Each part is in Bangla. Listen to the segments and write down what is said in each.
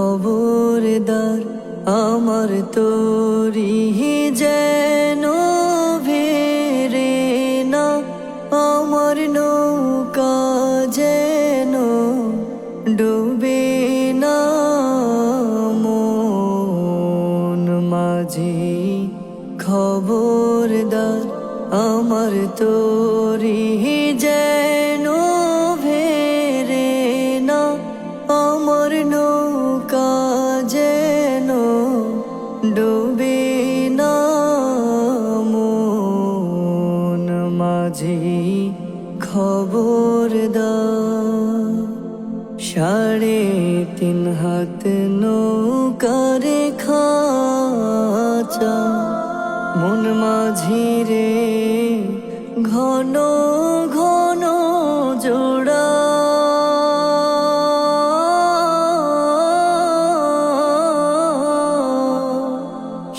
খবরদার আমার তোরি যেন ভেরে না, আমার নৌকা যেন ডুবে না। মন মাঝি খবরদার আমার তোরি যেন ভেরে না, আমার নৌকা যেন ডুবে না। মন মাঝি খবরদার 3.5 হাত নৌকার খাঁচা, মন মাঝি রে ঘন ঘন জোড়া।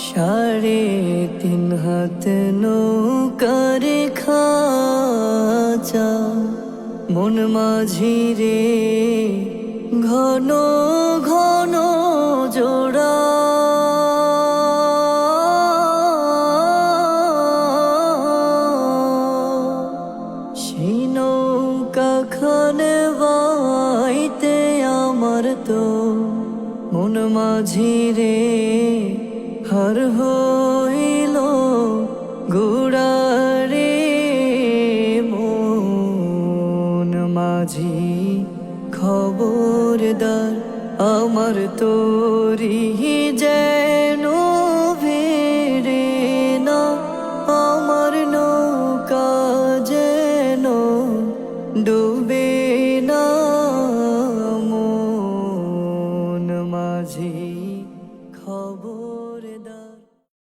3.5 হাত নৌকার খাঁচা, মন মাঝি রে ঘন ঘন জোড়া। সেই নৌকা খান বাইতে আমার তো মন মাঝি রে হার হইল গুড়ারে। মন মাঝি খবরদার আমার তোরি যেন ভেরে না, আমার নৌকা যেন ডুবে না।